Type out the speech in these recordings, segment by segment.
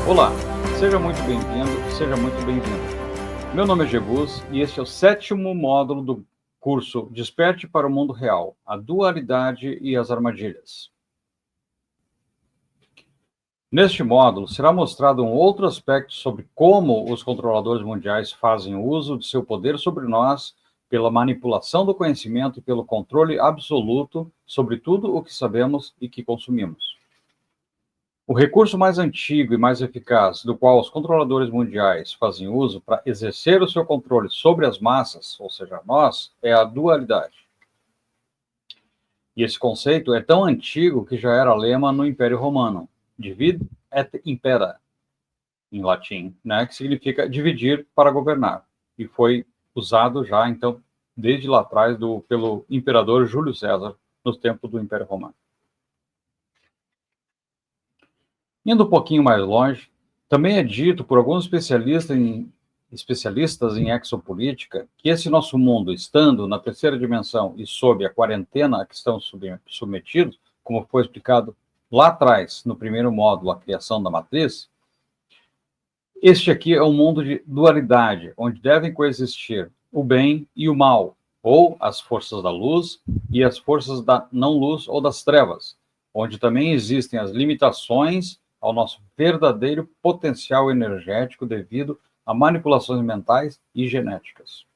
Olá, seja muito bem-vindo, seja muito bem-vindo. Meu nome é Gebus e este é o sétimo módulo do curso Desperte para o Mundo Real, a Dualidade e as Armadilhas. Neste módulo, será mostrado um outro aspecto sobre como os controladores mundiais fazem uso de seu poder sobre nós pela manipulação do conhecimento e pelo controle absoluto sobre tudo o que sabemos e que consumimos. O recurso mais antigo e mais eficaz do qual os controladores mundiais fazem uso para exercer o seu controle sobre as massas, ou seja, nós, é a dualidade. E esse conceito é tão antigo que já era lema no Império Romano, divide et impera, em latim, né, que significa dividir para governar. E foi usado já, então, desde lá atrás, pelo imperador Júlio César, no tempo do Império Romano. Indo um pouquinho mais longe, também é dito por alguns especialistas em exopolítica que esse nosso mundo, estando na terceira dimensão e sob a quarentena a que estamos submetidos, como foi explicado lá atrás, no primeiro módulo, a criação da matriz, este aqui é um mundo de dualidade, onde devem coexistir o bem e o mal, ou as forças da luz e as forças da não-luz ou das trevas, onde também existem as limitações ao nosso verdadeiro potencial energético devido a manipulações mentais e genéticas.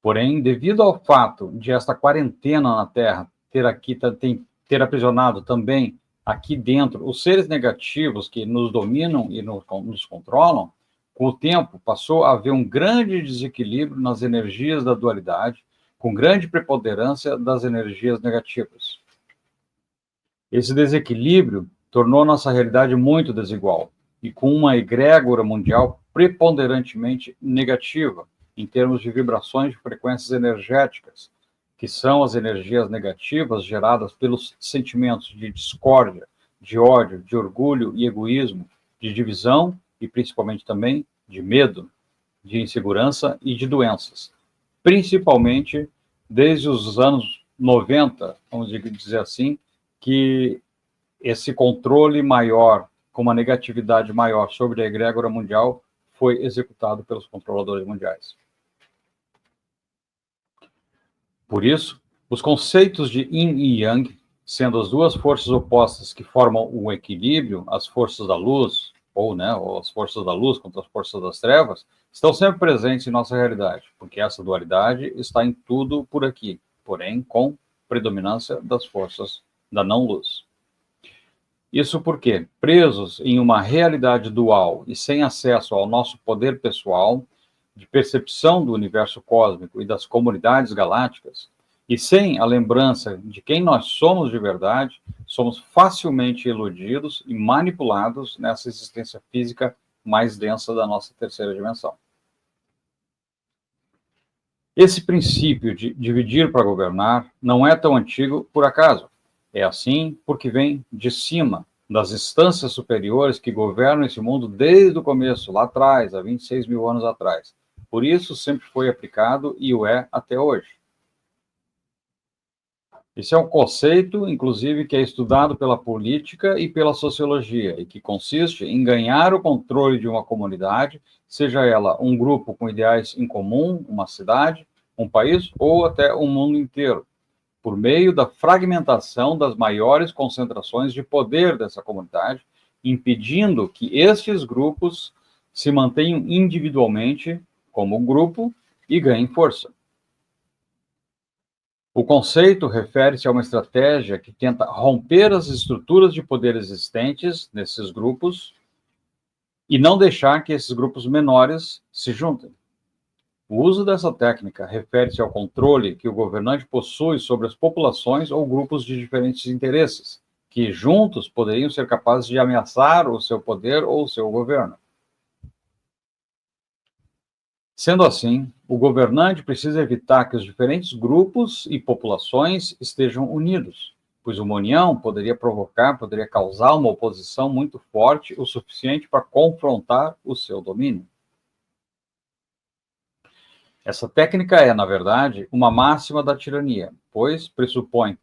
Porém, devido ao fato de esta quarentena na Terra ter aprisionado também aqui dentro os seres negativos que nos dominam e nos controlam, com o tempo passou a haver um grande desequilíbrio nas energias da dualidade, com grande preponderância das energias negativas. Esse desequilíbrio tornou nossa realidade muito desigual e com uma egrégora mundial preponderantemente negativa em termos de vibrações de frequências energéticas, que são as energias negativas geradas pelos sentimentos de discórdia, de ódio, de orgulho e egoísmo, de divisão e principalmente também de medo, de insegurança e de doenças, principalmente desde os anos 90, vamos dizer assim, que esse controle maior, com uma negatividade maior sobre a egrégora mundial, foi executado pelos controladores mundiais. Por isso, os conceitos de Yin e Yang, sendo as duas forças opostas que formam o equilíbrio, as forças da luz, ou as forças da luz contra as forças das trevas, estão sempre presentes em nossa realidade, porque essa dualidade está em tudo por aqui, porém com predominância das forças da não-luz. Isso porque, presos em uma realidade dual e sem acesso ao nosso poder pessoal, de percepção do universo cósmico e das comunidades galácticas, e sem a lembrança de quem nós somos de verdade, somos facilmente iludidos e manipulados nessa existência física mais densa da nossa terceira dimensão. Esse princípio de dividir para governar não é tão antigo por acaso. É assim porque vem de cima, das instâncias superiores que governam esse mundo desde o começo, lá atrás, há 26 mil anos atrás. Por isso sempre foi aplicado e o é até hoje. Esse é um conceito, inclusive, que é estudado pela política e pela sociologia, e que consiste em ganhar o controle de uma comunidade, seja ela um grupo com ideais em comum, uma cidade, um país ou até o mundo inteiro, por meio da fragmentação das maiores concentrações de poder dessa comunidade, impedindo que estes grupos se mantenham individualmente como grupo e ganhem força. O conceito refere-se a uma estratégia que tenta romper as estruturas de poder existentes nesses grupos e não deixar que esses grupos menores se juntem. O uso dessa técnica refere-se ao controle que o governante possui sobre as populações ou grupos de diferentes interesses, que juntos poderiam ser capazes de ameaçar o seu poder ou o seu governo. Sendo assim, o governante precisa evitar que os diferentes grupos e populações estejam unidos, pois uma união poderia causar uma oposição muito forte o suficiente para confrontar o seu domínio. Essa técnica é, na verdade, uma máxima da tirania, pois pressupõe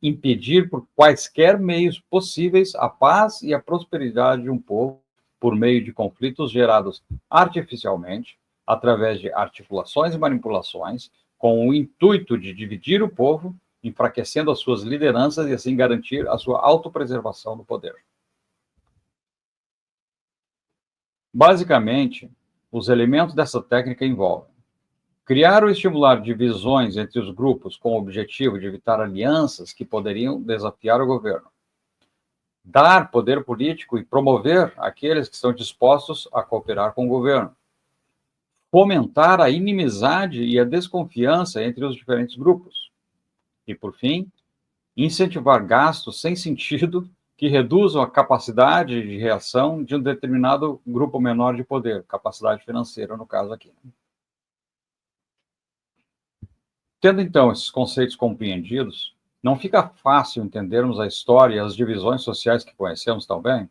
impedir por quaisquer meios possíveis a paz e a prosperidade de um povo por meio de conflitos gerados artificialmente, através de articulações e manipulações, com o intuito de dividir o povo, enfraquecendo as suas lideranças e assim garantir a sua autopreservação no poder. Basicamente, os elementos dessa técnica envolvem criar ou estimular divisões entre os grupos com o objetivo de evitar alianças que poderiam desafiar o governo. Dar poder político e promover aqueles que estão dispostos a cooperar com o governo. Fomentar a inimizade e a desconfiança entre os diferentes grupos. E, por fim, incentivar gastos sem sentido que reduzam a capacidade de reação de um determinado grupo menor de poder, capacidade financeira, no caso aqui. Tendo, então, esses conceitos compreendidos, não fica fácil entendermos a história e as divisões sociais que conhecemos tão bem?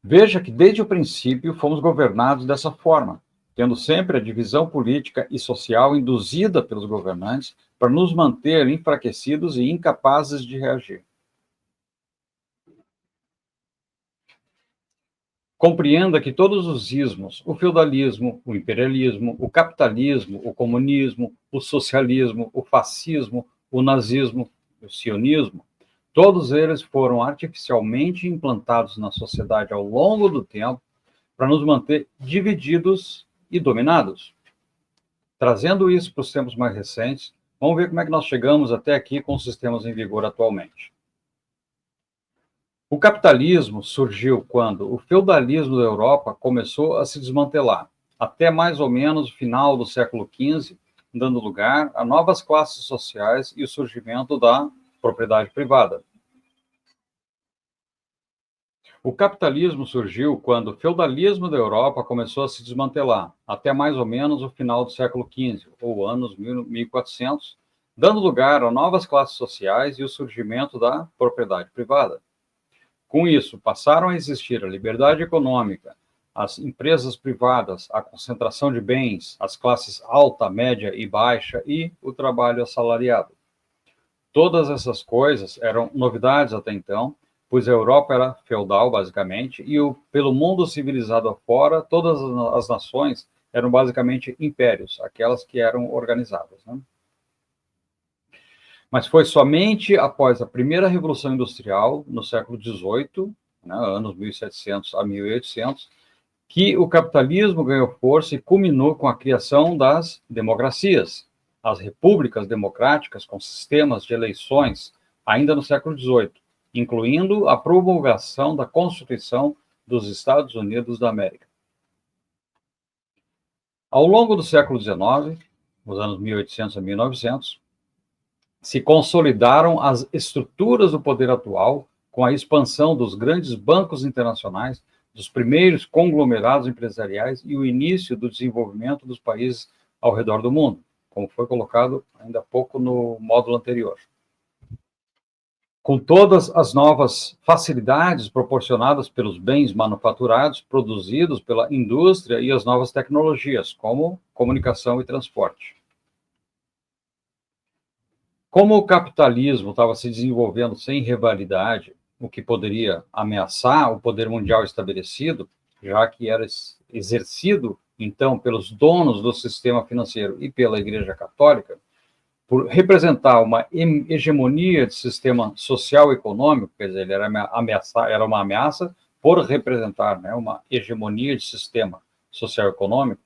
Veja que, desde o princípio, fomos governados dessa forma, tendo sempre a divisão política e social induzida pelos governantes para nos manter enfraquecidos e incapazes de reagir. Compreenda que todos os ismos, o feudalismo, o imperialismo, o capitalismo, o comunismo, o socialismo, o fascismo, o nazismo, o sionismo, todos eles foram artificialmente implantados na sociedade ao longo do tempo para nos manter divididos e dominados. Trazendo isso para os tempos mais recentes, vamos ver como é que nós chegamos até aqui com os sistemas em vigor atualmente. O capitalismo surgiu quando o feudalismo da Europa começou a se desmantelar, até mais ou menos o final do século XV, dando lugar a novas classes sociais e o surgimento da propriedade privada. O capitalismo surgiu quando o feudalismo da Europa começou a se desmantelar, até mais ou menos o final do século XV, ou anos 1400, dando lugar a novas classes sociais e o surgimento da propriedade privada. Com isso, passaram a existir a liberdade econômica, as empresas privadas, a concentração de bens, as classes alta, média e baixa e o trabalho assalariado. Todas essas coisas eram novidades até então, pois a Europa era feudal, basicamente, e pelo mundo civilizado afora, todas as nações eram basicamente impérios, aquelas que eram organizadas, né? Mas foi somente após a primeira Revolução Industrial, no século XVIII, né, anos 1700 a 1800, que o capitalismo ganhou força e culminou com a criação das democracias, as repúblicas democráticas com sistemas de eleições, ainda no século XVIII, incluindo a promulgação da Constituição dos Estados Unidos da América. Ao longo do século XIX, nos anos 1800 a 1900, se consolidaram as estruturas do poder atual com a expansão dos grandes bancos internacionais, dos primeiros conglomerados empresariais e o início do desenvolvimento dos países ao redor do mundo, como foi colocado ainda há pouco no módulo anterior. Com todas as novas facilidades proporcionadas pelos bens manufaturados, produzidos pela indústria e as novas tecnologias, como comunicação e transporte. Como o capitalismo estava se desenvolvendo sem rivalidade, o que poderia ameaçar o poder mundial estabelecido, já que era exercido, então, pelos donos do sistema financeiro e pela Igreja Católica, por representar uma hegemonia de sistema social e econômico, quer dizer, ele era uma ameaça por representar, né, uma hegemonia de sistema social e econômico,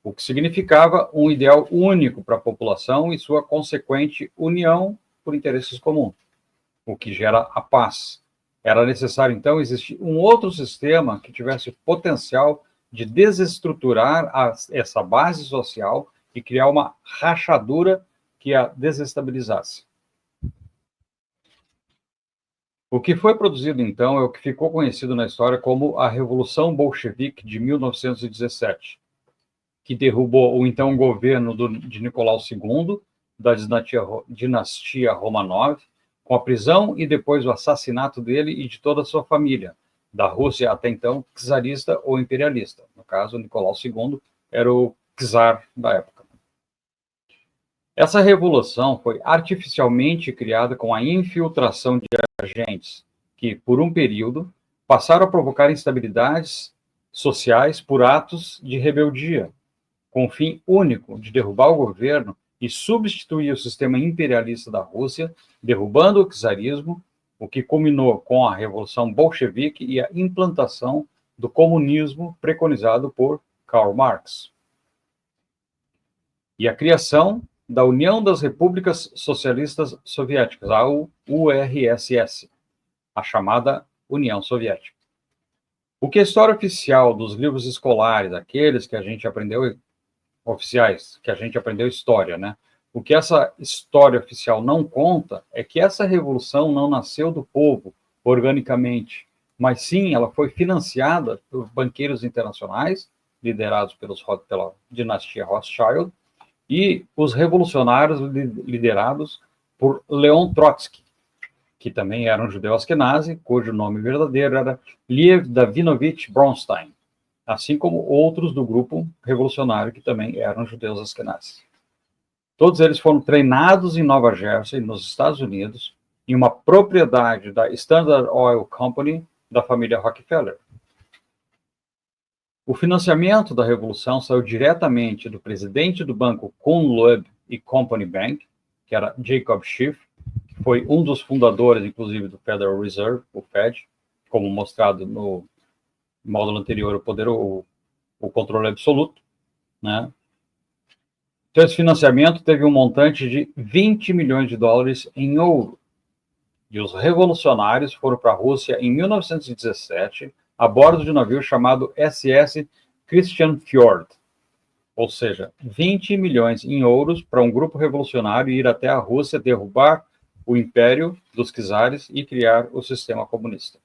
o que significava um ideal único para a população e sua consequente união por interesses comuns, o que gera a paz. Era necessário, então, existir um outro sistema que tivesse potencial de desestruturar essa base social e criar uma rachadura que a desestabilizasse. O que foi produzido, então, é o que ficou conhecido na história como a Revolução Bolchevique de 1917, que derrubou o então governo de Nicolau II, da dinastia Romanov, com a prisão e depois o assassinato dele e de toda a sua família, da Rússia até então czarista ou imperialista. No caso, Nicolau II era o czar da época. Essa revolução foi artificialmente criada com a infiltração de agentes que, por um período, passaram a provocar instabilidades sociais por atos de rebeldia, com o fim único de derrubar o governo e substituir o sistema imperialista da Rússia, derrubando o czarismo, o que culminou com a Revolução Bolchevique e a implantação do comunismo preconizado por Karl Marx. E a criação da União das Repúblicas Socialistas Soviéticas, a URSS, a chamada União Soviética. O que a história oficial dos livros escolares, aqueles que a gente aprendeu, oficiais, que a gente aprendeu história, né? O que essa história oficial não conta é que essa revolução não nasceu do povo organicamente, mas sim ela foi financiada por banqueiros internacionais, liderados pela dinastia Rothschild, e os revolucionários liderados por Leon Trotsky, que também era um judeu askenazi, cujo nome verdadeiro era Lev Davinovich Bronstein, assim como outros do grupo revolucionário que também eram judeus askenazes. Todos eles foram treinados em Nova Jersey, nos Estados Unidos, em uma propriedade da Standard Oil Company da família Rockefeller. O financiamento da revolução saiu diretamente do presidente do banco Kuhn, Loeb Company Bank, que era Jacob Schiff, que foi um dos fundadores, inclusive, do Federal Reserve, o Fed, como mostrado no módulo anterior, o controle absoluto, né? Então, esse financiamento teve um montante de 20 milhões de dólares em ouro. E os revolucionários foram para a Rússia em 1917, a bordo de um navio chamado SS Christian Fjord. Ou seja, 20 milhões em ouros para um grupo revolucionário ir até a Rússia, derrubar o império dos czares e criar o sistema comunista.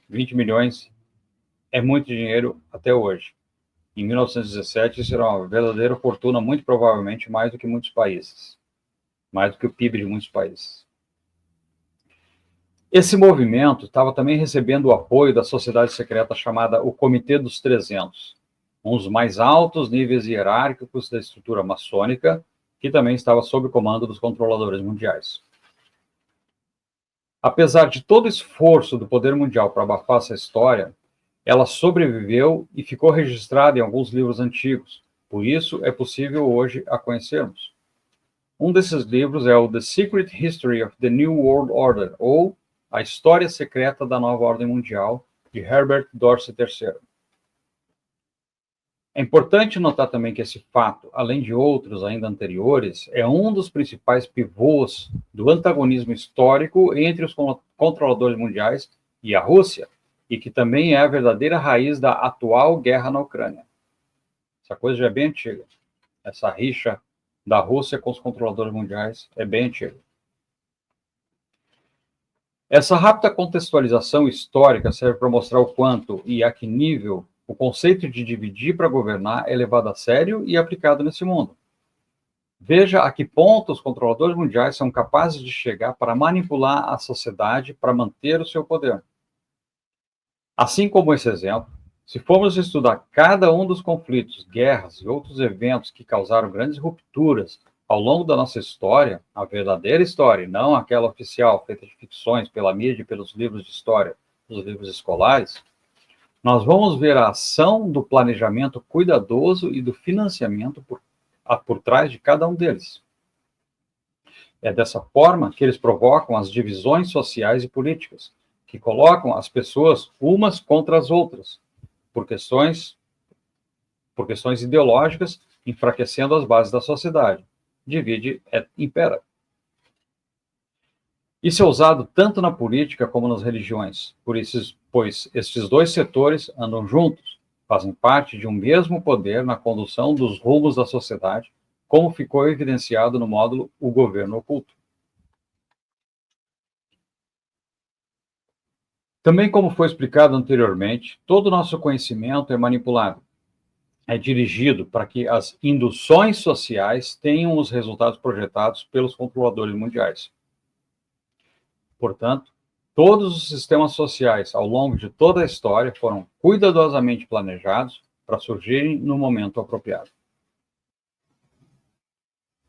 20 milhões é muito dinheiro até hoje. Em 1917, isso era uma verdadeira fortuna, muito provavelmente mais do que muitos países. Mais do que o PIB de muitos países. Esse movimento estava também recebendo o apoio da sociedade secreta chamada o Comitê dos 300, um dos mais altos níveis hierárquicos da estrutura maçônica, que também estava sob o comando dos controladores mundiais. Apesar de todo o esforço do poder mundial para abafar essa história, ela sobreviveu e ficou registrada em alguns livros antigos, por isso é possível hoje a conhecermos. Um desses livros é o The Secret History of the New World Order, ou A História Secreta da Nova Ordem Mundial, de Herbert Dorsey III. É importante notar também que esse fato, além de outros ainda anteriores, é um dos principais pivôs do antagonismo histórico entre os controladores mundiais e a Rússia, e que também é a verdadeira raiz da atual guerra na Ucrânia. Essa coisa já é bem antiga. Essa rixa da Rússia com os controladores mundiais é bem antiga. Essa rápida contextualização histórica serve para mostrar o quanto e a que nível o conceito de dividir para governar é levado a sério e aplicado nesse mundo. Veja a que ponto os controladores mundiais são capazes de chegar para manipular a sociedade para manter o seu poder. Assim como esse exemplo, se formos estudar cada um dos conflitos, guerras e outros eventos que causaram grandes rupturas ao longo da nossa história, a verdadeira história, não aquela oficial feita de ficções pela mídia e pelos livros de história, os livros escolares, nós vamos ver a ação do planejamento cuidadoso e do financiamento por trás de cada um deles. É dessa forma que eles provocam as divisões sociais e políticas, que colocam as pessoas umas contra as outras, por questões ideológicas, enfraquecendo as bases da sociedade. Divide et impera. Isso é usado tanto na política como nas religiões, pois estes dois setores andam juntos, fazem parte de um mesmo poder na condução dos rumos da sociedade, como ficou evidenciado no módulo O Governo Oculto. Também como foi explicado anteriormente, todo o nosso conhecimento é manipulado. é dirigido para que as induções sociais tenham os resultados projetados pelos controladores mundiais. Portanto, todos os sistemas sociais ao longo de toda a história foram cuidadosamente planejados para surgirem no momento apropriado.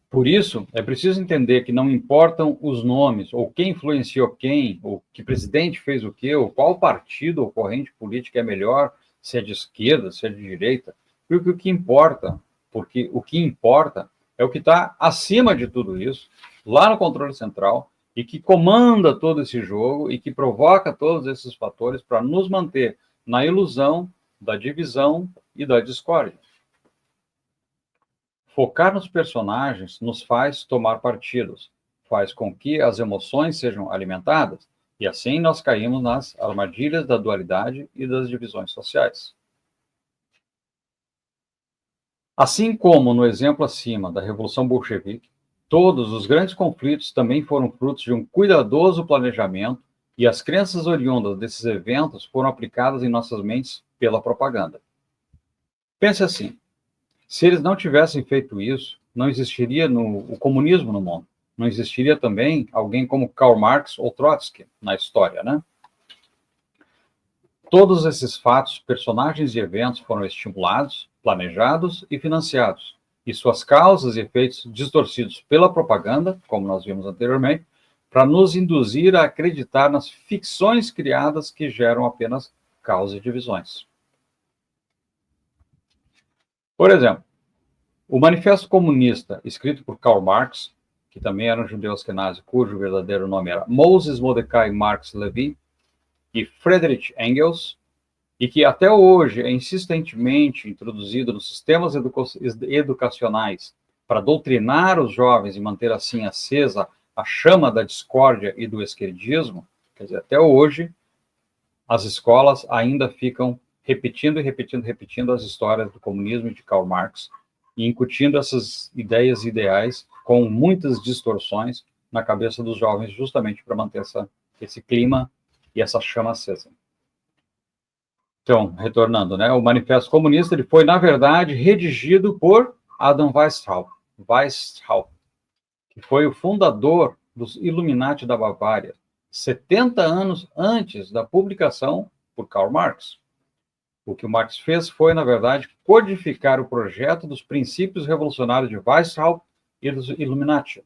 Por isso, é preciso entender que não importam os nomes, ou quem influenciou quem, ou que presidente fez o quê, ou qual partido ou corrente política é melhor, se é de esquerda, se é de direita, porque o que importa é o que está acima de tudo isso, lá no controle central, e que comanda todo esse jogo e que provoca todos esses fatores para nos manter na ilusão da divisão e da discórdia. Focar nos personagens nos faz tomar partidos, faz com que as emoções sejam alimentadas, e assim nós caímos nas armadilhas da dualidade e das divisões sociais. Assim como no exemplo acima da Revolução Bolchevique, todos os grandes conflitos também foram frutos de um cuidadoso planejamento, e as crenças oriundas desses eventos foram aplicadas em nossas mentes pela propaganda. Pense assim: se eles não tivessem feito isso, não existiria o comunismo no mundo. Não existiria também alguém como Karl Marx ou Trotsky na história, né? Todos esses fatos, personagens e eventos foram estimulados, planejados e financiados, e suas causas e efeitos distorcidos pela propaganda, como nós vimos anteriormente, para nos induzir a acreditar nas ficções criadas que geram apenas causas e divisões. Por exemplo, o Manifesto Comunista, escrito por Karl Marx, que também era um judeu askenazi, cujo verdadeiro nome era Moses Mordecai Marx Levy, e Friedrich Engels, e que até hoje é insistentemente introduzido nos sistemas educacionais para doutrinar os jovens e manter assim acesa a chama da discórdia e do esquerdismo, quer dizer, até hoje as escolas ainda ficam repetindo as histórias do comunismo e de Karl Marx, e incutindo essas ideias e ideais com muitas distorções na cabeça dos jovens, justamente para manter esse clima e essa chama acesa. Então, retornando, né, o Manifesto Comunista ele foi, na verdade, redigido por Adam Weishaupt, que foi o fundador dos Illuminati da Bavária, 70 anos antes da publicação por Karl Marx. O que o Marx fez foi, na verdade, codificar o projeto dos princípios revolucionários de Weishaupt e dos Illuminati.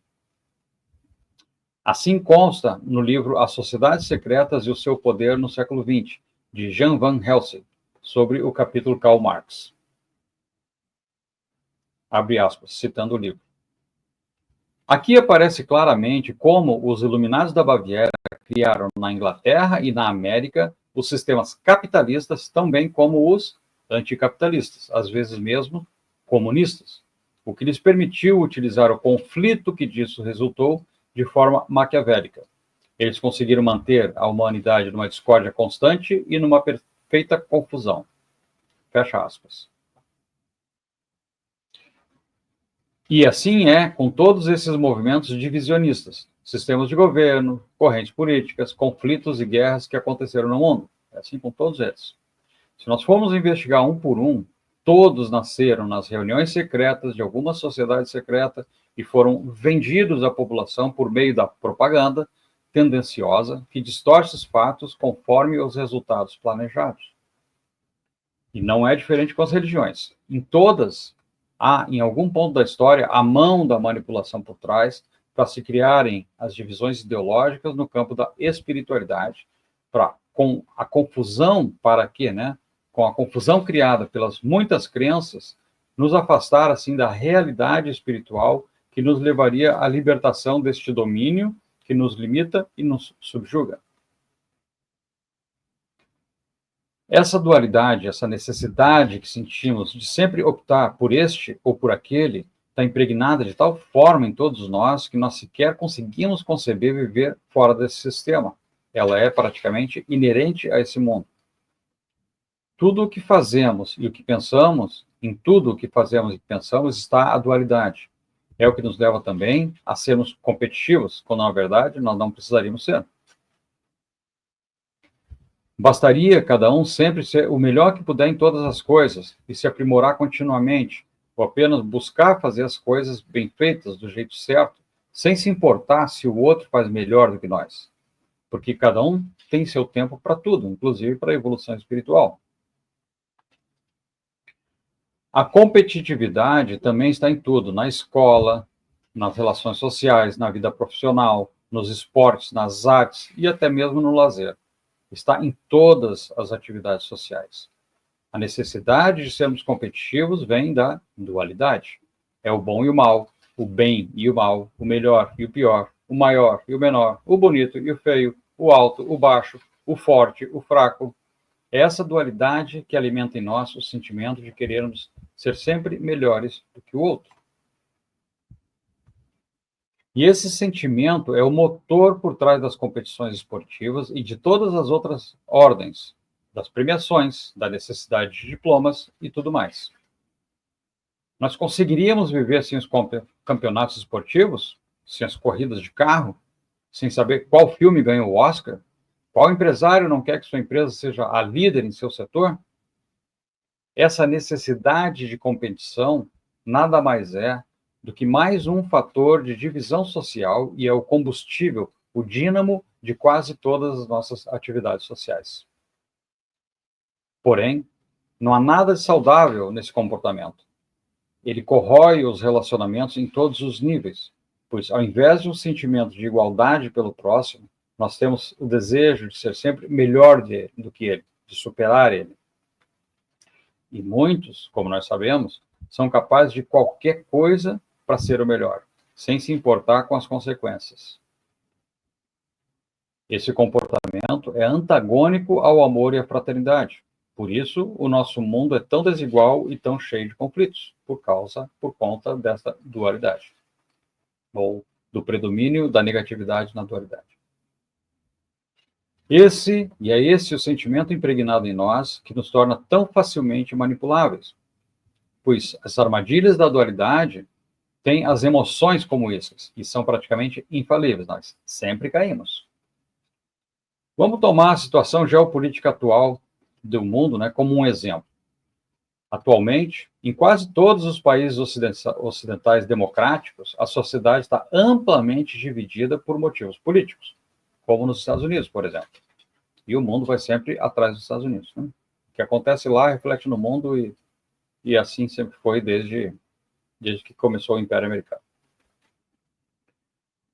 Assim consta no livro As Sociedades Secretas e o Seu Poder no Século XX, de Jan van Helsing, sobre o capítulo Karl Marx. Abre aspas, citando o livro. Aqui aparece claramente como os Iluminados da Baviera criaram na Inglaterra e na América os sistemas capitalistas, tão bem como os anticapitalistas, às vezes mesmo comunistas, o que lhes permitiu utilizar o conflito que disso resultou de forma maquiavélica. Eles conseguiram manter a humanidade numa discórdia constante e numa perfeita confusão. Fecha aspas. E assim é com todos esses movimentos divisionistas, sistemas de governo, correntes políticas, conflitos e guerras que aconteceram no mundo. É assim com todos eles. Se nós formos investigar um por um, todos nasceram nas reuniões secretas de alguma sociedade secreta e foram vendidos à população por meio da propaganda tendenciosa que distorce os fatos conforme os resultados planejados. E não é diferente com as religiões. Em todas, há, em algum ponto da história, a mão da manipulação por trás para se criarem as divisões ideológicas no campo da espiritualidade, com a confusão para quê, né? Com a confusão criada pelas muitas crenças, nos afastar assim da realidade espiritual que nos levaria à libertação deste domínio que nos limita e nos subjuga. Essa dualidade, essa necessidade que sentimos de sempre optar por este ou por aquele, está impregnada de tal forma em todos nós que nós sequer conseguimos conceber viver fora desse sistema. Ela é praticamente inerente a esse mundo. Tudo o que fazemos e o que pensamos, em tudo o que fazemos e pensamos está a dualidade. É o que nos leva também a sermos competitivos, quando na verdade nós não precisaríamos ser. Bastaria cada um sempre ser o melhor que puder em todas as coisas e se aprimorar continuamente, ou apenas buscar fazer as coisas bem feitas do jeito certo, sem se importar se o outro faz melhor do que nós. Porque cada um tem seu tempo para tudo, inclusive para a evolução espiritual. A competitividade também está em tudo, na escola, nas relações sociais, na vida profissional, nos esportes, nas artes e até mesmo no lazer. Está em todas as atividades sociais. A necessidade de sermos competitivos vem da dualidade. É o bom e o mal, o bem e o mal, o melhor e o pior, o maior e o menor, o bonito e o feio, o alto, o baixo, o forte, o fraco. É essa dualidade que alimenta em nós o sentimento de querermos ser sempre melhores do que o outro. E esse sentimento é o motor por trás das competições esportivas e de todas as outras ordens, das premiações, da necessidade de diplomas e tudo mais. Nós conseguiríamos viver sem os campeonatos esportivos, sem as corridas de carro, sem saber qual filme ganhou o Oscar? Qual empresário não quer que sua empresa seja a líder em seu setor? Essa necessidade de competição nada mais é do que mais um fator de divisão social e é o combustível, o dínamo de quase todas as nossas atividades sociais. Porém, não há nada de saudável nesse comportamento. Ele corrói os relacionamentos em todos os níveis, pois ao invés de um sentimento de igualdade pelo próximo, nós temos o desejo de ser sempre melhor do que ele, de superar ele. E muitos, como nós sabemos, são capazes de qualquer coisa para ser o melhor, sem se importar com as consequências. Esse comportamento é antagônico ao amor e à fraternidade. Por isso, o nosso mundo é tão desigual e tão cheio de conflitos, por conta dessa dualidade, ou do predomínio da negatividade na dualidade. É esse o sentimento impregnado em nós que nos torna tão facilmente manipuláveis, pois as armadilhas da dualidade têm as emoções como essas, que são praticamente infalíveis, nós sempre caímos. Vamos tomar a situação geopolítica atual do mundo, né, como um exemplo. Atualmente, em quase todos os países ocidentais democráticos, a sociedade está amplamente dividida por motivos políticos, como nos Estados Unidos, por exemplo. E o mundo vai sempre atrás dos Estados Unidos. Né? O que acontece lá reflete no mundo e assim sempre foi desde que começou o Império Americano.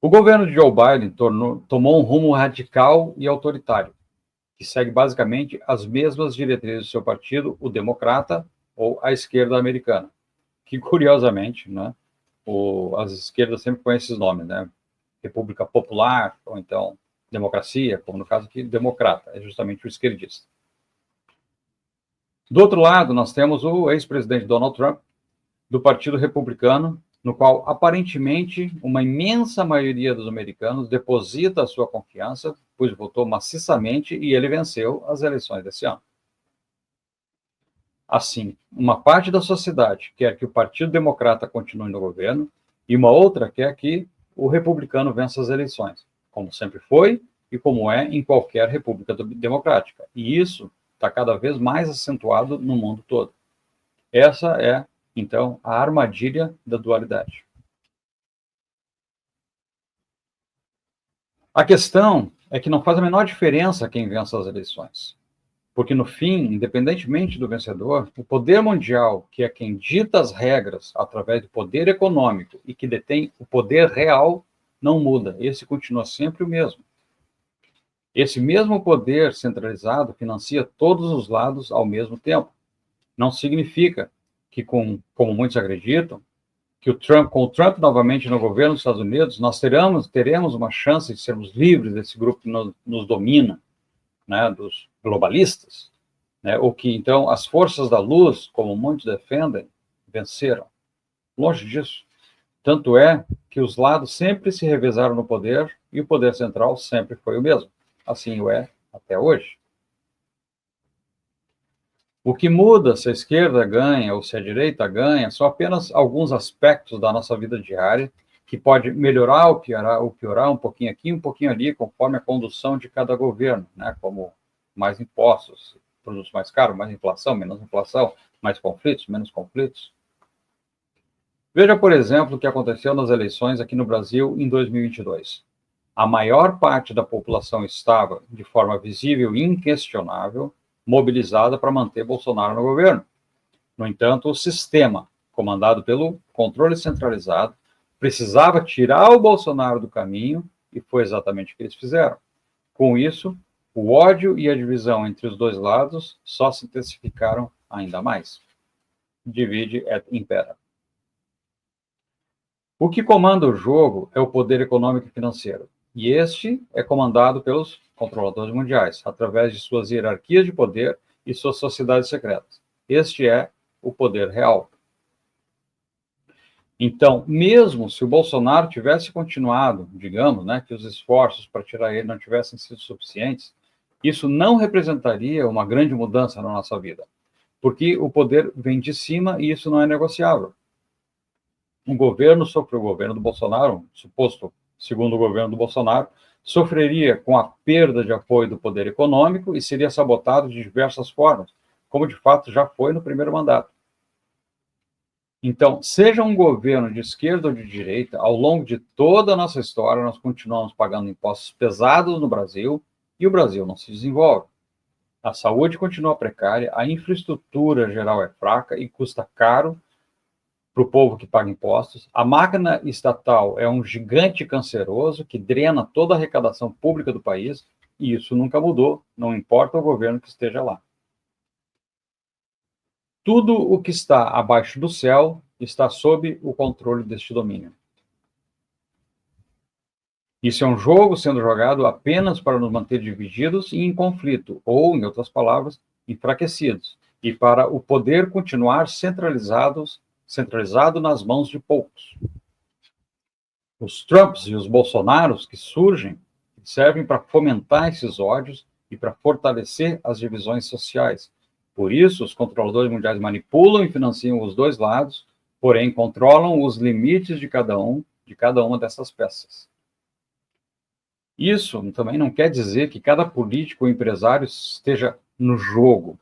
O governo de Joe Biden tomou um rumo radical e autoritário, que segue basicamente as mesmas diretrizes do seu partido, o democrata ou a esquerda americana, que curiosamente, né, as esquerdas sempre põem esses nomes, né, República Popular, ou então democracia, como no caso aqui, democrata, é justamente o esquerdista. Do outro lado, nós temos o ex-presidente Donald Trump, do Partido Republicano, no qual, aparentemente, uma imensa maioria dos americanos deposita a sua confiança, pois votou maciçamente e ele venceu as eleições desse ano. Assim, uma parte da sociedade quer que o Partido Democrata continue no governo e uma outra quer que o republicano vença as eleições, como sempre foi e como é em qualquer república democrática. E isso está cada vez mais acentuado no mundo todo. Essa é, então, a armadilha da dualidade. A questão é que não faz a menor diferença quem vença as eleições. Porque, no fim, independentemente do vencedor, o poder mundial, que é quem dita as regras através do poder econômico e que detém o poder real, não muda. Esse continua sempre o mesmo. Esse mesmo poder centralizado financia todos os lados ao mesmo tempo. Não significa que, como muitos acreditam, que com o Trump novamente no governo dos Estados Unidos, nós teremos uma chance de sermos livres desse grupo que nos domina, né, dos globalistas, né, ou que, então, as forças da luz, como muitos defendem, venceram. Longe disso. Tanto é que os lados sempre se revezaram no poder e o poder central sempre foi o mesmo. Assim o é até hoje. O que muda se a esquerda ganha ou se a direita ganha são apenas alguns aspectos da nossa vida diária que pode melhorar ou piorar um pouquinho aqui, um pouquinho ali, conforme a condução de cada governo, né? Como mais impostos, produtos mais caros, mais inflação, menos inflação, mais conflitos, menos conflitos. Veja, por exemplo, o que aconteceu nas eleições aqui no Brasil em 2022. A maior parte da população estava, de forma visível e inquestionável, mobilizada para manter Bolsonaro no governo. No entanto, o sistema, comandado pelo controle centralizado, precisava tirar o Bolsonaro do caminho, e foi exatamente o que eles fizeram. Com isso, o ódio e a divisão entre os dois lados só se intensificaram ainda mais. Divide et impera. O que comanda o jogo é o poder econômico e financeiro, e este é comandado pelos controladores mundiais, através de suas hierarquias de poder e suas sociedades secretas. Este é o poder real. Então, mesmo se o Bolsonaro tivesse continuado, digamos, que os esforços para tirar ele não tivessem sido suficientes, isso não representaria uma grande mudança na nossa vida, porque o poder vem de cima e isso não é negociável. Um governo sobre o governo do Bolsonaro, suposto segundo o governo do Bolsonaro, sofreria com a perda de apoio do poder econômico e seria sabotado de diversas formas, como de fato já foi no primeiro mandato. Então, seja um governo de esquerda ou de direita, ao longo de toda a nossa história, nós continuamos pagando impostos pesados no Brasil e o Brasil não se desenvolve. A saúde continua precária, a infraestrutura geral é fraca e custa caro para o povo que paga impostos. A máquina estatal é um gigante canceroso que drena toda a arrecadação pública do país e isso nunca mudou, não importa o governo que esteja lá. Tudo o que está abaixo do céu está sob o controle deste domínio. Isso é um jogo sendo jogado apenas para nos manter divididos e em conflito, ou, em outras palavras, enfraquecidos, e para o poder continuar centralizado nas mãos de poucos. Os Trumps e os Bolsonaros que surgem servem para fomentar esses ódios e para fortalecer as divisões sociais. Por isso, os controladores mundiais manipulam e financiam os dois lados, porém controlam os limites de cada uma dessas peças. Isso também não quer dizer que cada político ou empresário esteja no jogo,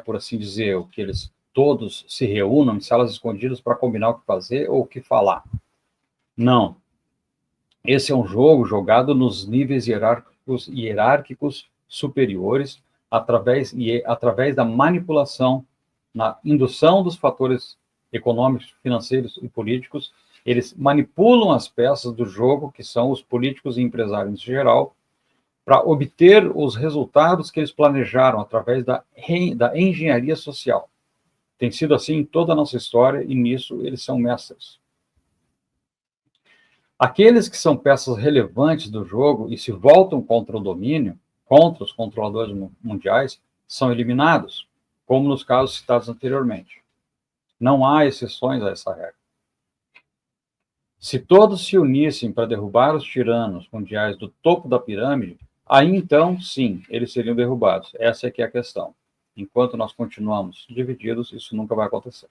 por assim dizer, o que eles todos se reúnam em salas escondidas para combinar o que fazer ou o que falar. Não. Esse é um jogo jogado nos níveis hierárquicos superiores, através da manipulação, na indução dos fatores econômicos, financeiros e políticos. Eles manipulam as peças do jogo, que são os políticos e empresários em geral, para obter os resultados que eles planejaram através da engenharia social. Tem sido assim em toda a nossa história e nisso eles são mestres. Aqueles que são peças relevantes do jogo e se voltam contra o domínio, contra os controladores mundiais, são eliminados, como nos casos citados anteriormente. Não há exceções a essa regra. Se todos se unissem para derrubar os tiranos mundiais do topo da pirâmide, aí então, sim, eles seriam derrubados. Essa é que é a questão. Enquanto nós continuamos divididos, isso nunca vai acontecer.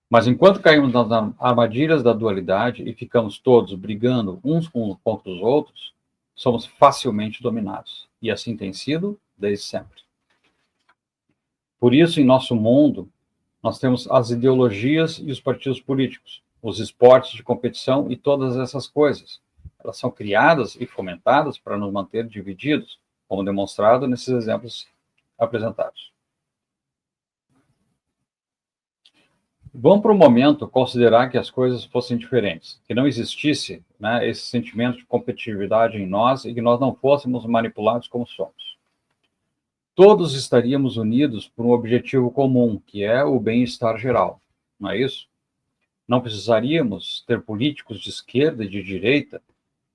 Mas enquanto caímos nas armadilhas da dualidade e ficamos todos brigando uns contra os outros, somos facilmente dominados. E assim tem sido desde sempre. Por isso, em nosso mundo, nós temos as ideologias e os partidos políticos, os esportes de competição e todas essas coisas. Elas são criadas e fomentadas para nos manter divididos, como demonstrado nesses exemplos apresentados. Vamos, por um momento, considerar que as coisas fossem diferentes, que não existisse esse sentimento de competitividade em nós e que nós não fôssemos manipulados como somos. Todos estaríamos unidos por um objetivo comum, que é o bem-estar geral, não é isso? Não precisaríamos ter políticos de esquerda e de direita,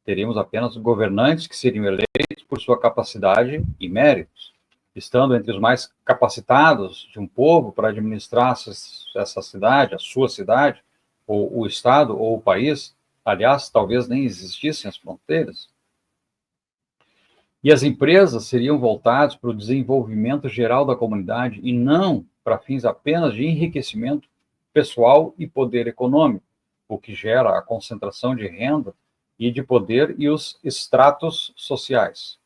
teríamos apenas governantes que seriam eleitos por sua capacidade e méritos, estando entre os mais capacitados de um povo para administrar essa cidade, a sua cidade, ou o estado, ou o país. Aliás, talvez nem existissem as fronteiras. E as empresas seriam voltadas para o desenvolvimento geral da comunidade e não para fins apenas de enriquecimento pessoal e poder econômico, o que gera a concentração de renda e de poder e os estratos sociais.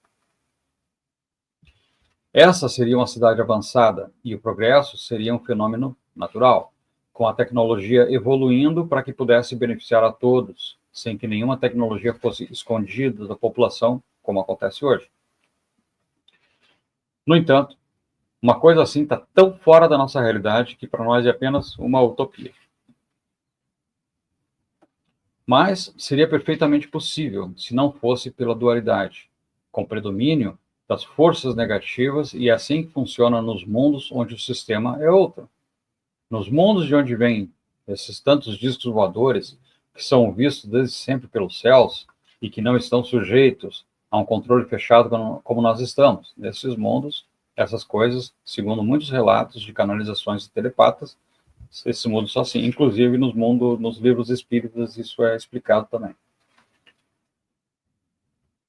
Essa seria uma cidade avançada e o progresso seria um fenômeno natural, com a tecnologia evoluindo para que pudesse beneficiar a todos, sem que nenhuma tecnologia fosse escondida da população, como acontece hoje. No entanto, uma coisa assim está tão fora da nossa realidade que para nós é apenas uma utopia. Mas seria perfeitamente possível se não fosse pela dualidade, com predomínio das forças negativas, e assim que funciona nos mundos onde o sistema é outro. Nos mundos de onde vêm esses tantos discos voadores que são vistos desde sempre pelos céus e que não estão sujeitos a um controle fechado como nós estamos. Nesses mundos, essas coisas, segundo muitos relatos de canalizações de telepatas, esse mundo só assim. Inclusive nos livros espíritas isso é explicado também.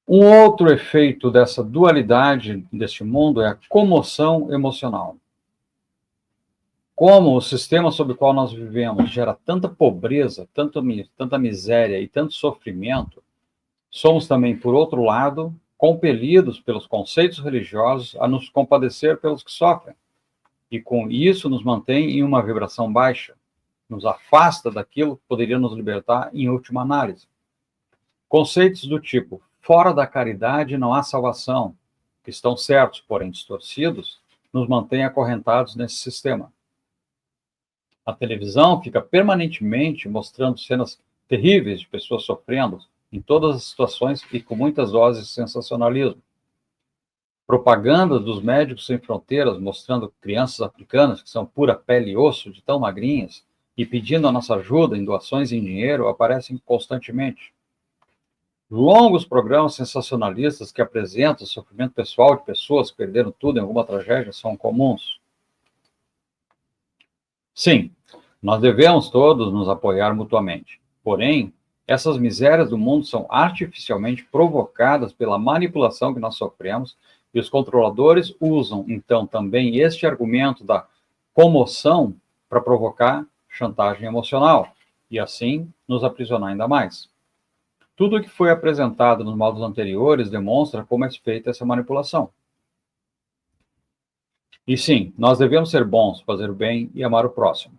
Um outro efeito dessa dualidade deste mundo é a comoção emocional. Como o sistema sob o qual nós vivemos gera tanta pobreza, tanta miséria e tanto sofrimento, somos também, por outro lado, compelidos pelos conceitos religiosos a nos compadecer pelos que sofrem. E com isso nos mantém em uma vibração baixa, nos afasta daquilo que poderia nos libertar em última análise. Conceitos do tipo, fora da caridade não há salvação, que estão certos, porém distorcidos, nos mantêm acorrentados nesse sistema. A televisão fica permanentemente mostrando cenas terríveis de pessoas sofrendo em todas as situações e com muitas doses de sensacionalismo. Propaganda dos Médicos Sem Fronteiras mostrando crianças africanas que são pura pele e osso de tão magrinhas e pedindo a nossa ajuda em doações em dinheiro aparecem constantemente. Longos programas sensacionalistas que apresentam o sofrimento pessoal de pessoas que perderam tudo em alguma tragédia são comuns. Sim, nós devemos todos nos apoiar mutuamente. Porém, essas misérias do mundo são artificialmente provocadas pela manipulação que nós sofremos e os controladores usam, então, também este argumento da comoção para provocar chantagem emocional e, assim, nos aprisionar ainda mais. Tudo o que foi apresentado nos módulos anteriores demonstra como é feita essa manipulação. E sim, nós devemos ser bons, fazer o bem e amar o próximo.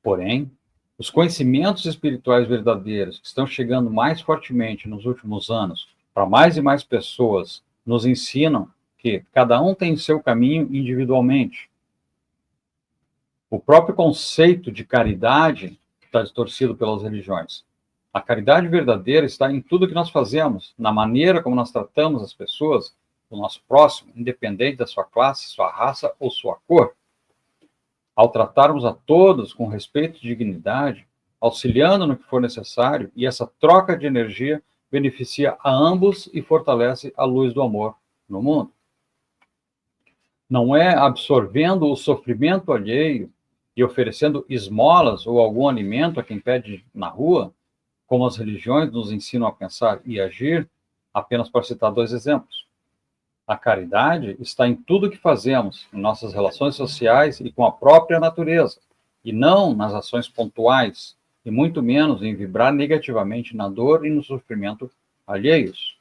Porém, os conhecimentos espirituais verdadeiros que estão chegando mais fortemente nos últimos anos para mais e mais pessoas nos ensinam que cada um tem o seu caminho individualmente. O próprio conceito de caridade está distorcido pelas religiões. A caridade verdadeira está em tudo que nós fazemos, na maneira como nós tratamos as pessoas, o nosso próximo, independente da sua classe, sua raça ou sua cor. Ao tratarmos a todos com respeito e dignidade, auxiliando no que for necessário, e essa troca de energia beneficia a ambos e fortalece a luz do amor no mundo. Não é absorvendo o sofrimento alheio e oferecendo esmolas ou algum alimento a quem pede na rua, como as religiões nos ensinam a pensar e agir, apenas para citar dois exemplos. A caridade está em tudo que fazemos, em nossas relações sociais e com a própria natureza, e não nas ações pontuais, e muito menos em vibrar negativamente na dor e no sofrimento alheios.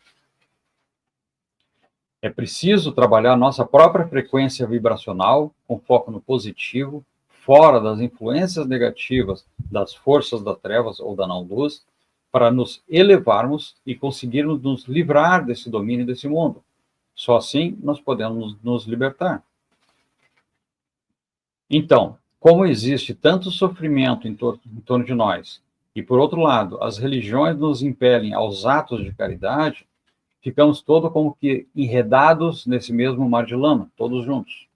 É preciso trabalhar nossa própria frequência vibracional, com foco no positivo, fora das influências negativas das forças das trevas ou da não-luz, para nos elevarmos e conseguirmos nos livrar desse domínio desse mundo. Só assim nós podemos nos libertar. Então, como existe tanto sofrimento em torno de nós, e por outro lado, as religiões nos impelem aos atos de caridade, ficamos todos como que enredados nesse mesmo mar de lama, todos juntos.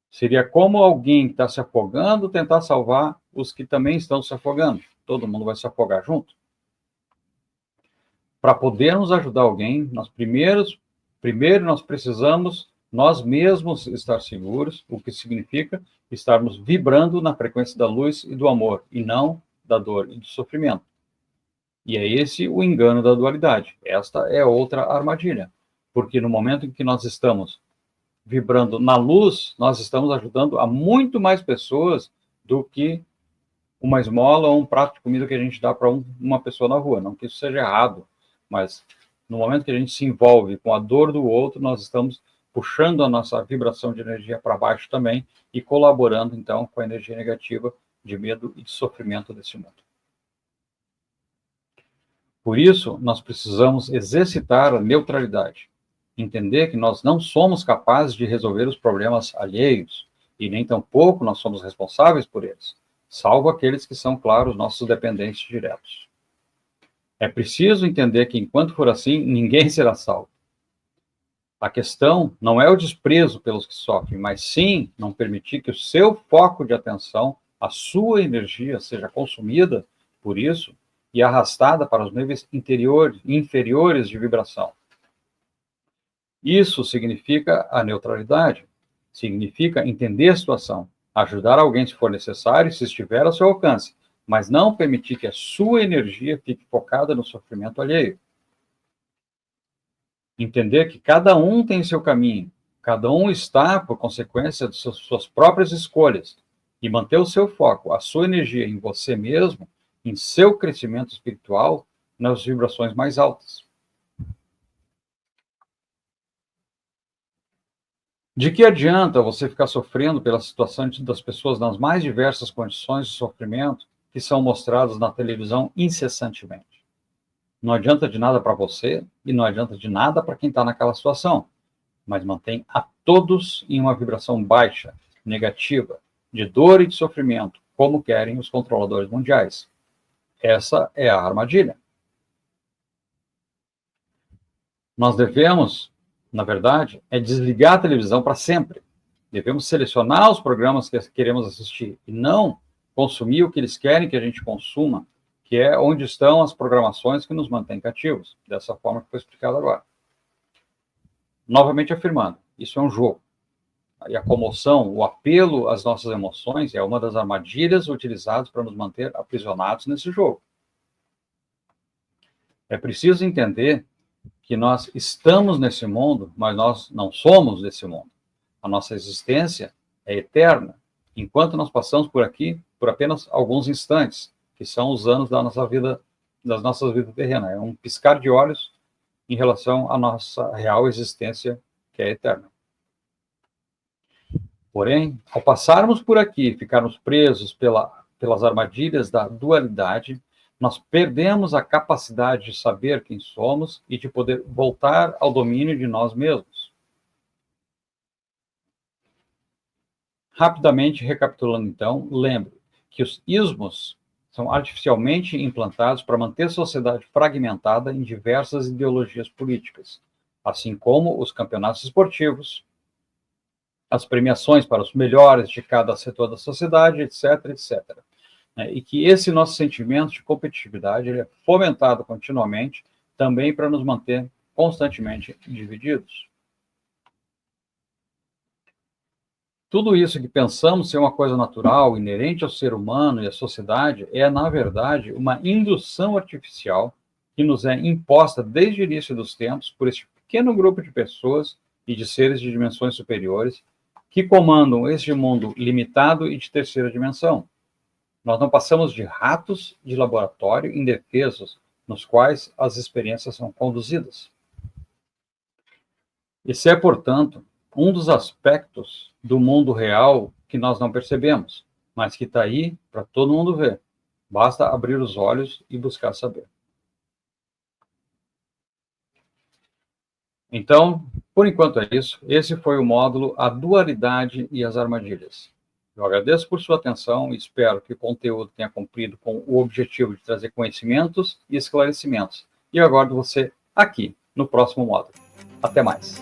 Seria como alguém que está se afogando tentar salvar os que também estão se afogando. Todo mundo vai se afogar junto. Para podermos ajudar alguém, primeiro nós precisamos nós mesmos estar seguros, o que significa estarmos vibrando na frequência da luz e do amor, e não da dor e do sofrimento. E é esse o engano da dualidade. Esta é outra armadilha, porque no momento em que nós estamos vibrando na luz, nós estamos ajudando a muito mais pessoas do que uma esmola ou um prato de comida que a gente dá para uma pessoa na rua. Não que isso seja errado, mas no momento que a gente se envolve com a dor do outro, nós estamos puxando a nossa vibração de energia para baixo também e colaborando, então, com a energia negativa de medo e de sofrimento desse mundo. Por isso, nós precisamos exercitar a neutralidade, entender que nós não somos capazes de resolver os problemas alheios, e nem tampouco nós somos responsáveis por eles, salvo aqueles que são, claro, os nossos dependentes diretos. É preciso entender que, enquanto for assim, ninguém será salvo. A questão não é o desprezo pelos que sofrem, mas sim não permitir que o seu foco de atenção, a sua energia, seja consumida por isso e arrastada para os níveis inferiores de vibração. Isso significa a neutralidade, significa entender a situação, ajudar alguém se for necessário, se estiver ao seu alcance, mas não permitir que a sua energia fique focada no sofrimento alheio. Entender que cada um tem seu caminho, cada um está por consequência de suas próprias escolhas, e manter o seu foco, a sua energia em você mesmo, em seu crescimento espiritual, nas vibrações mais altas. De que adianta você ficar sofrendo pela situação das pessoas nas mais diversas condições de sofrimento que são mostradas na televisão incessantemente? Não adianta de nada para você e não adianta de nada para quem está naquela situação, mas mantém a todos em uma vibração baixa, negativa, de dor e de sofrimento, como querem os controladores mundiais. Essa é a armadilha. Nós devemos, na verdade, desligar a televisão para sempre. Devemos selecionar os programas que queremos assistir e não consumir o que eles querem que a gente consuma, que é onde estão as programações que nos mantêm cativos, dessa forma que foi explicado agora. Novamente afirmando, isso é um jogo. E a comoção, o apelo às nossas emoções é uma das armadilhas utilizadas para nos manter aprisionados nesse jogo. É preciso entender que nós estamos nesse mundo, mas nós não somos desse mundo. A nossa existência é eterna, enquanto nós passamos por aqui por apenas alguns instantes, que são os anos da nossa vida, das nossas vidas terrenas. É um piscar de olhos em relação à nossa real existência, que é eterna. Porém, ao passarmos por aqui e ficarmos presos pelas armadilhas da dualidade, nós perdemos a capacidade de saber quem somos e de poder voltar ao domínio de nós mesmos. Rapidamente recapitulando então, lembre que os ismos são artificialmente implantados para manter a sociedade fragmentada em diversas ideologias políticas, assim como os campeonatos esportivos, as premiações para os melhores de cada setor da sociedade, etc., etc. E que esse nosso sentimento de competitividade ele é fomentado continuamente também para nos manter constantemente divididos. Tudo isso que pensamos ser uma coisa natural, inerente ao ser humano e à sociedade, é, na verdade, uma indução artificial que nos é imposta desde o início dos tempos por este pequeno grupo de pessoas e de seres de dimensões superiores que comandam este mundo limitado e de terceira dimensão. Nós não passamos de ratos de laboratório indefesos nos quais as experiências são conduzidas. Esse é, portanto, um dos aspectos do mundo real que nós não percebemos, mas que está aí para todo mundo ver. Basta abrir os olhos e buscar saber. Então, por enquanto é isso. Esse foi o módulo A Dualidade e as Armadilhas. Eu agradeço por sua atenção e espero que o conteúdo tenha cumprido com o objetivo de trazer conhecimentos e esclarecimentos. E eu aguardo você aqui no próximo módulo. Até mais.